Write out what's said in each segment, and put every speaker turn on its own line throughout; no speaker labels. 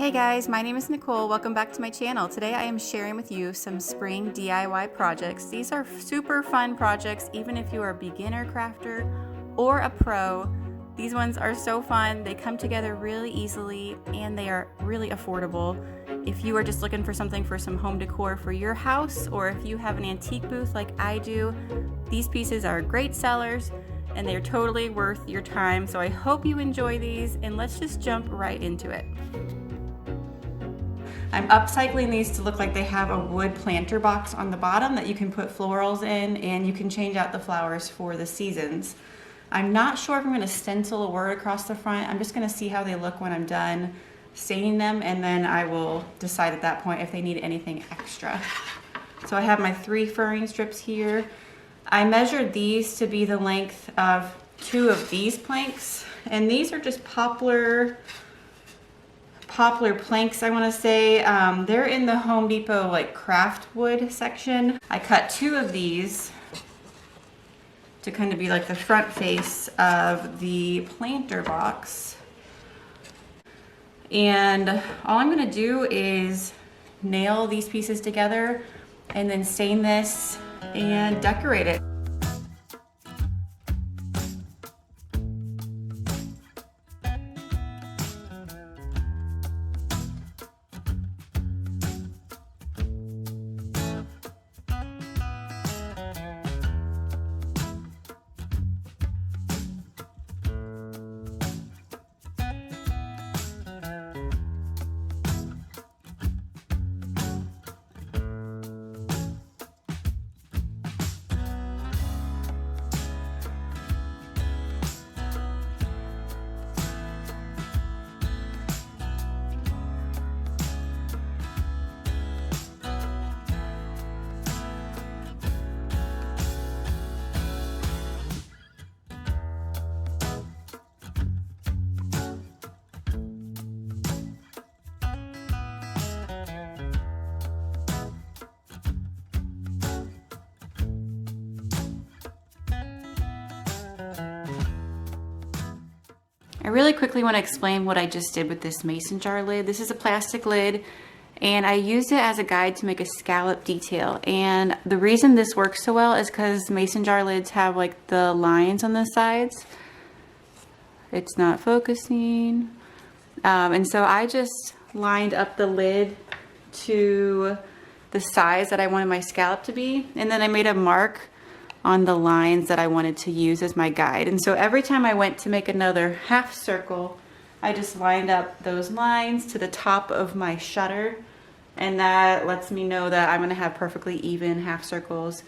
Hey guys, my name is Nicole. Welcome back to my channel. Today I am sharing with you some spring DIY projects. These are super fun projects, even if you are a beginner crafter or a pro. These ones are so fun. They come together really easily and they are really affordable. If you are just looking for something for some home decor for your house, or if you have an antique booth like I do, these pieces are great sellers and they're totally worth your time. So I hope you enjoy these, and let's just jump right into it. I'm upcycling these to look like they have a wood planter box on the bottom that you can put florals in, and you can change out the flowers for the seasons. I'm not sure if I'm going to stencil a word across the front. I'm just going to see how they look when I'm done staining them, and then I will decide at that point if they need anything extra. So I have my 3 furring strips here. I measured these to be the length of 2 of these planks, and these are just poplar planks, I want to say. They're in the Home Depot like craft wood section. I cut 2 of these to kind of be like the front face of the planter box. And all I'm going to do is nail these pieces together and then stain this and decorate it. I really quickly want to explain what I just did with this mason jar lid. This is a plastic lid, and I used it as a guide to make a scallop detail. And the reason this works so well is because mason jar lids have like the lines on the sides. It's not focusing. And so I just lined up the lid to the size that I wanted my scallop to be, and then I made a mark on the lines that I wanted to use as my guide. And so every time I went to make another half circle, I just lined up those lines to the top of my shutter, and that lets me know that I'm gonna have perfectly even half circles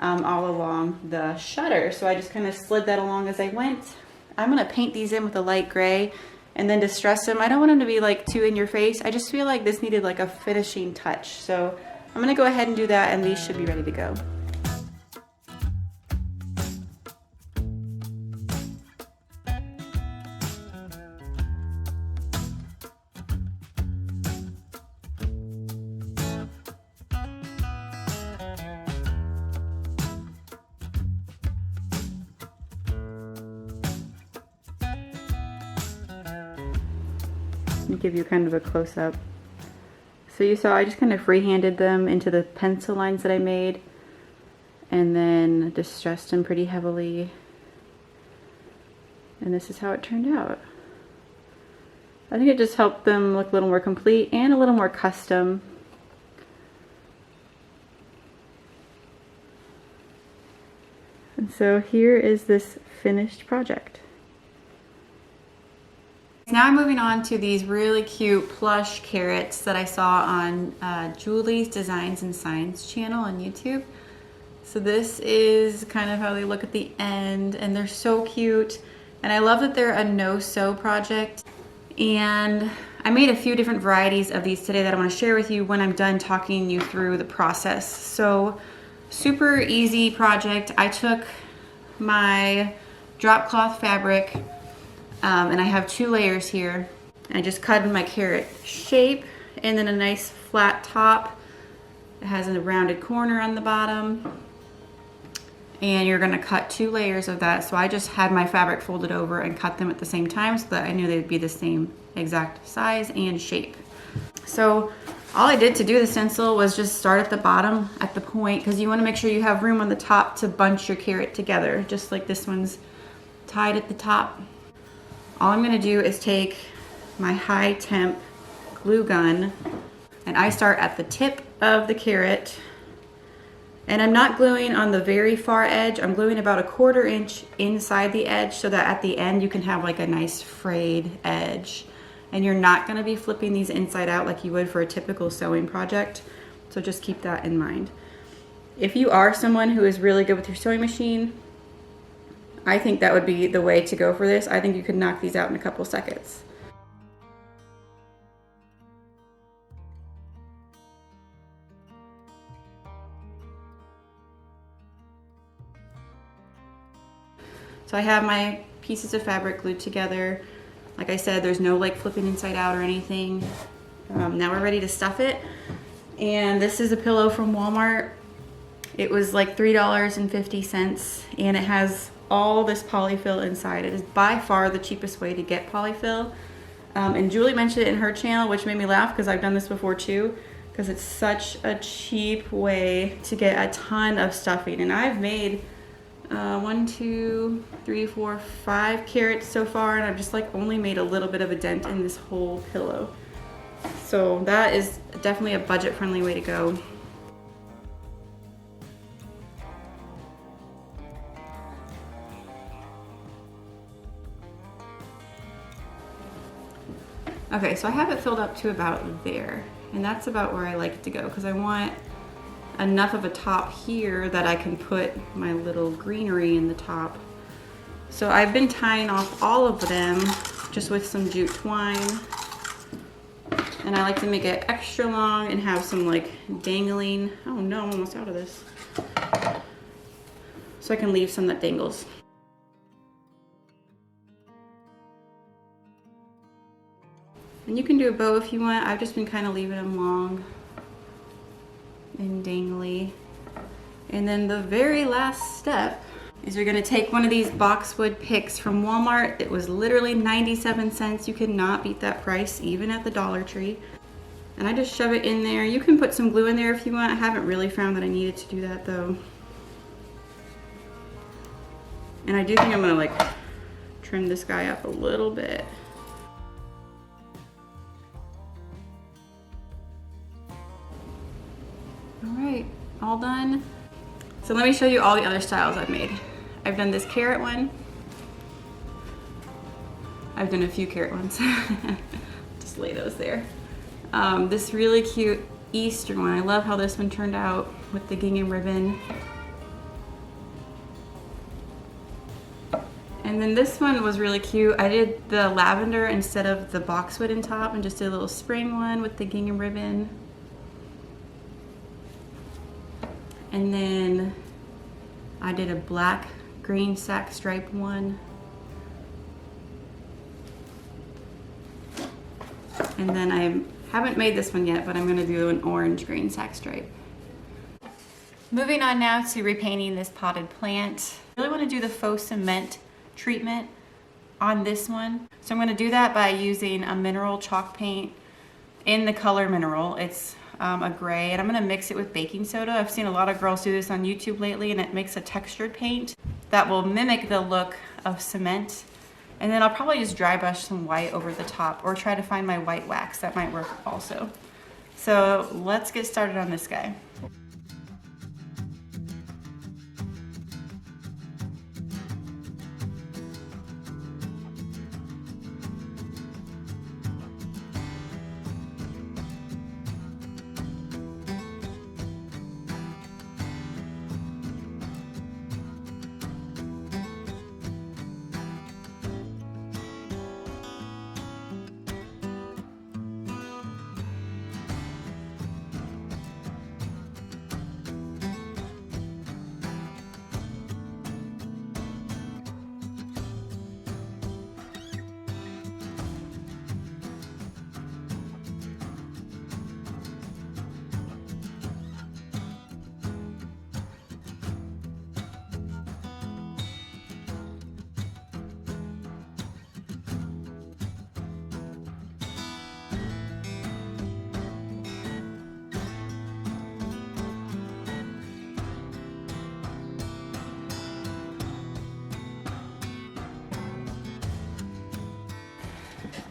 all along the shutter. So I just kind of slid that along as I went. I'm gonna paint these in with a light gray and then distress them. I don't want them to be like too in your face. I just feel like this needed like a finishing touch. So I'm gonna go ahead and do that, and these should be ready to go. Let me give you kind of a close-up. So you saw I just kind of free-handed them into the pencil lines that I made, and then distressed them pretty heavily. And this is how it turned out. I think it just helped them look a little more complete and a little more custom. And so here is this finished project. Now I'm moving on to these really cute plush carrots that I saw on Julie's Designs and Signs channel on YouTube. So this is kind of how they look at the end, and they're so cute. And I love that they're a no-sew project. And I made a few different varieties of these today that I want to share with you when I'm done talking you through the process. So super easy project. I took my drop cloth fabric, and I have 2 layers here. I just cut in my carrot shape, and then a nice flat top. It has a rounded corner on the bottom, and you're gonna cut 2 layers of that. So I just had my fabric folded over and cut them at the same time so that I knew they'd be the same exact size and shape. So all I did to do the stencil was just start at the bottom at the point, because you want to make sure you have room on the top to bunch your carrot together, just like this one's tied at the top. All I'm going to do is take my high temp glue gun, and I start at the tip of the carrot, and I'm not gluing on the very far edge. I'm gluing about 1/4 inch inside the edge so that at the end you can have like a nice frayed edge. And you're not going to be flipping these inside out like you would for a typical sewing project. So just keep that in mind. If you are someone who is really good with your sewing machine, I think that would be the way to go for this. I think you could knock these out in a couple seconds. So I have my pieces of fabric glued together. Like I said, there's no like flipping inside out or anything. Now we're ready to stuff it. And this is a pillow from Walmart. It was like $3.50, and it has all this polyfill inside. It is by far the cheapest way to get polyfill. And Julie mentioned it in her channel, which made me laugh because I've done this before too, because it's such a cheap way to get a ton of stuffing. And I've made 1, 2, 3, 4, 5 carrots so far, and I've just like only made a little bit of a dent in this whole pillow. So that is definitely a budget friendly way to go. Okay, so I have it filled up to about there, and that's about where I like it to go because I want enough of a top here that I can put my little greenery in the top. So I've been tying off all of them just with some jute twine, and I like to make it extra long and have some like dangling. Oh no, I'm almost out of this. So I can leave some that dangles. And you can do a bow if you want. I've just been kind of leaving them long and dangly. And then the very last step is you're gonna take one of these boxwood picks from Walmart. It was literally 97 cents. You cannot beat that price, even at the Dollar Tree. And I just shove it in there. You can put some glue in there if you want. I haven't really found that I needed to do that though. And I do think I'm gonna like trim this guy up a little bit. Alright, all done. So let me show you all the other styles I've made. I've done this carrot one. I've done a few carrot ones. Just lay those there. This really cute Easter one. I love how this one turned out with the gingham ribbon. And then this one was really cute. I did the lavender instead of the boxwood in top and just did a little spring one with the gingham ribbon. And then I did a black green sack stripe one. And then I haven't made this one yet, but I'm gonna do an orange green sack stripe. Moving on now to repainting this potted plant. I really wanna do the faux cement treatment on this one. So I'm gonna do that by using a mineral chalk paint in the color mineral. It's a gray, and I'm gonna mix it with baking soda. I've seen a lot of girls do this on YouTube lately, and it makes a textured paint that will mimic the look of cement. And then I'll probably just dry brush some white over the top, or try to find my white wax. That might work also. So let's get started on this guy.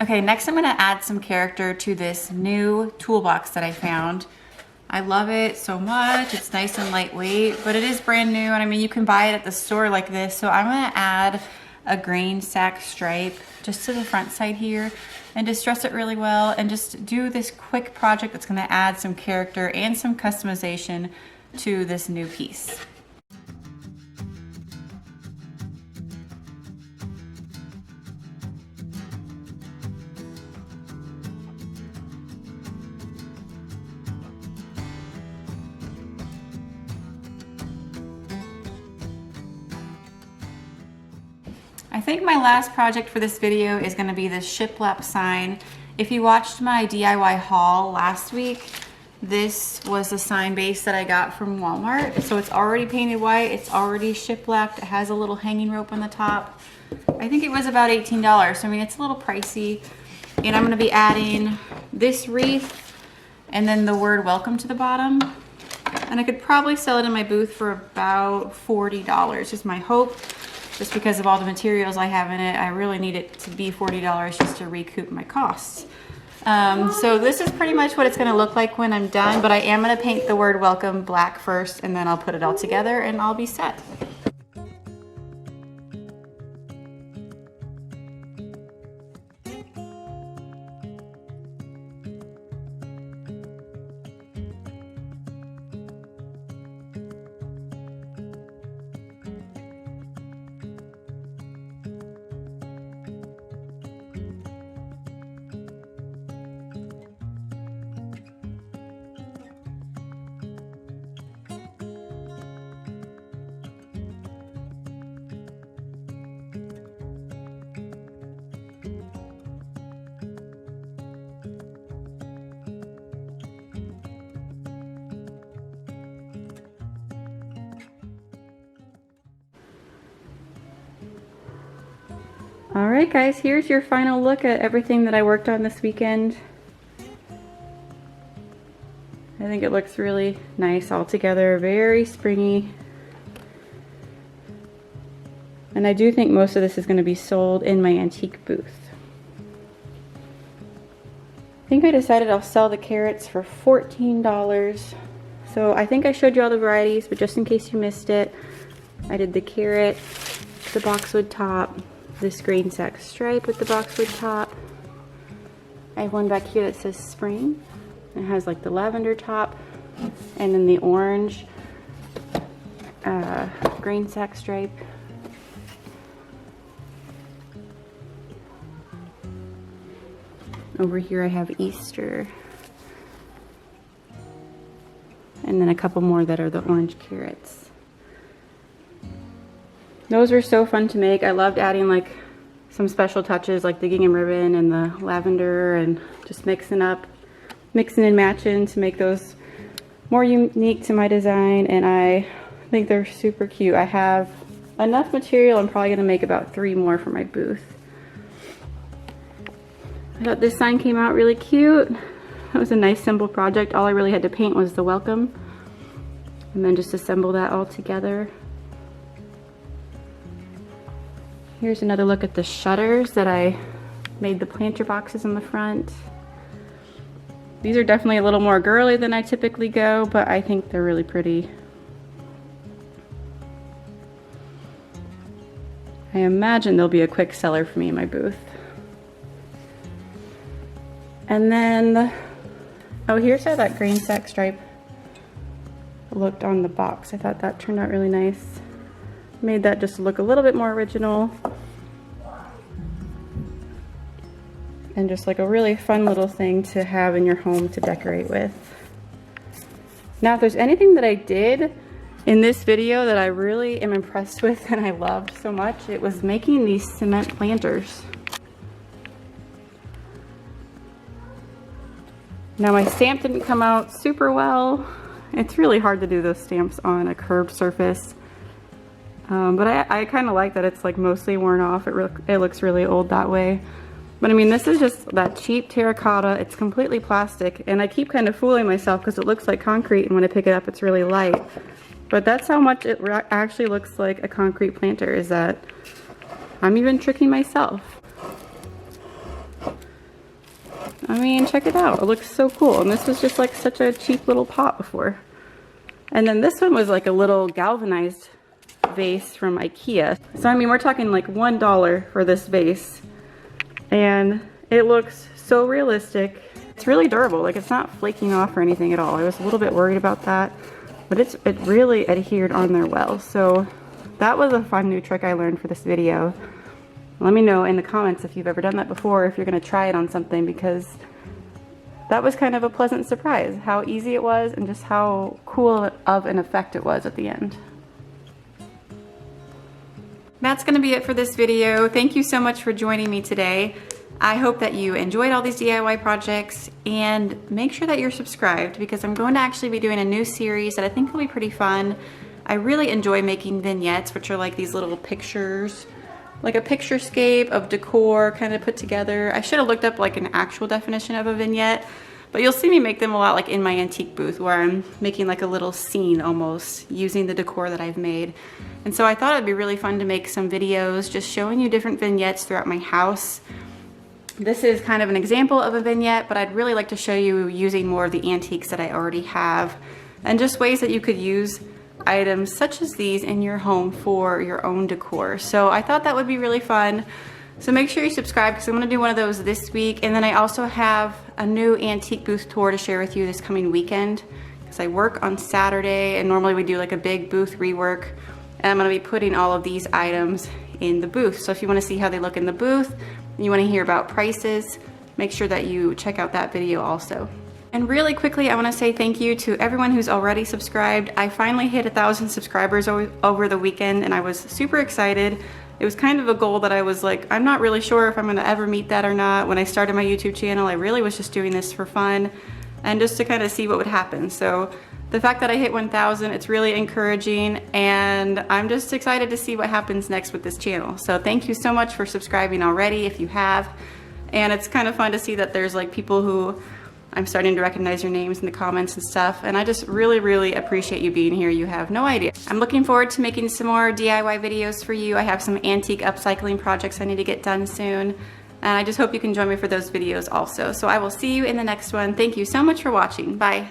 Okay, next I'm gonna add some character to this new toolbox that I found. I love it so much. It's nice and lightweight, but it is brand new. And I mean, you can buy it at the store like this. So I'm gonna add a grain sack stripe just to the front side here and distress it really well and just do this quick project that's gonna add some character and some customization to this new piece. I think my last project for this video is going to be this shiplap sign. If you watched my DIY haul last week, this was the sign base that I got from Walmart. So it's already painted white, it's already shiplapped, it has a little hanging rope on the top. I think it was about $18, so I mean it's a little pricey. And I'm going to be adding this wreath and then the word welcome to the bottom. And I could probably sell it in my booth for about $40 is my hope. Just because of all the materials I have in it, I really need it to be $40 just to recoup my costs. So this is pretty much what it's gonna look like when I'm done, but I am gonna paint the word welcome black first and then I'll put it all together and I'll be set. All right, guys, here's your final look at everything that I worked on this weekend. I think it looks really nice all together, very springy. And I do think most of this is going to be sold in my antique booth. I think I decided I'll sell the carrots for $14. So I think I showed you all the varieties, but just in case you missed it, I did the carrot, the boxwood top, this grain sack stripe with the boxwood top. I have one back here that says spring. It has like the lavender top and then the orange grain sack stripe. Over here I have Easter. And then a couple more that are the orange carrots. Those were so fun to make. I loved adding like some special touches like the gingham ribbon and the lavender and just mixing and matching to make those more unique to my design, and I think they're super cute. I have enough material. I'm probably gonna make about 3 more for my booth. I thought this sign came out really cute. It was a nice simple project. All I really had to paint was the welcome and then just assemble that all together. Here's another look at the shutters that I made the planter boxes in the front. These are definitely a little more girly than I typically go, but I think they're really pretty. I imagine they'll be a quick seller for me in my booth. And then, oh, here's how that grain sack stripe looked on the box. I thought that turned out really nice. Made that just look a little bit more original. And just like a really fun little thing to have in your home to decorate with. Now, if there's anything that I did in this video that I really am impressed with and I loved so much, it was making these cement planters. Now my stamp didn't come out super well. It's really hard to do those stamps on a curved surface. But I kind of like that it's like mostly worn off. It looks really old that way. But I mean, this is just that cheap terracotta. It's completely plastic, and I keep kind of fooling myself because it looks like concrete, and when I pick it up it's really light. But that's how much it actually looks like a concrete planter, is that I'm even tricking myself. I mean, check it out. It looks so cool. And this was just like such a cheap little pot before. And then this one was like a little galvanized vase from IKEA. So I mean, we're talking like $1 for this vase. And it looks so realistic. It's really durable. Like, it's not flaking off or anything at all. I was a little bit worried about that, but it really adhered on there well. So that was a fun new trick I learned for this video. Let me know in the comments if you've ever done that before, if you're gonna try it on something, because that was kind of a pleasant surprise, how easy it was and just how cool of an effect it was at the end. That's gonna be it for this video. Thank you so much for joining me today. I hope that you enjoyed all these DIY projects, and make sure that you're subscribed, because I'm going to actually be doing a new series that I think will be pretty fun. I really enjoy making vignettes, which are like these little pictures, like a picturescape of decor kind of put together. I should have looked up like an actual definition of a vignette, but you'll see me make them a lot like in my antique booth, where I'm making like a little scene almost using the decor that I've made. And so I thought it'd be really fun to make some videos just showing you different vignettes throughout my house. This is kind of an example of a vignette, but I'd really like to show you using more of the antiques that I already have, and just ways that you could use items such as these in your home for your own decor. So I thought that would be really fun. So make sure you subscribe, because I'm going to do one of those this week. And then I also have a new antique booth tour to share with you this coming weekend, because I work on Saturday, and normally we do like a big booth rework. And I'm going to be putting all of these items in the booth. So if you want to see how they look in the booth, and you want to hear about prices, make sure that you check out that video also. And really quickly, I want to say thank you to everyone who's already subscribed. I finally hit 1,000 subscribers over the weekend, and I was super excited. It was kind of a goal that I was like, I'm not really sure if I'm going to ever meet that or not. When I started my YouTube channel, I really was just doing this for fun and just to kind of see what would happen. So the fact that I hit 1,000, it's really encouraging, and I'm just excited to see what happens next with this channel. So thank you so much for subscribing already if you have. And it's kind of fun to see that there's like people who I'm starting to recognize your names in the comments and stuff, and I just really appreciate you being here. You have no idea. I'm looking forward to making some more DIY videos for you. I have some antique upcycling projects I need to get done soon, and I just hope you can join me for those videos also. So I will see you in the next one. Thank you so much for watching. Bye.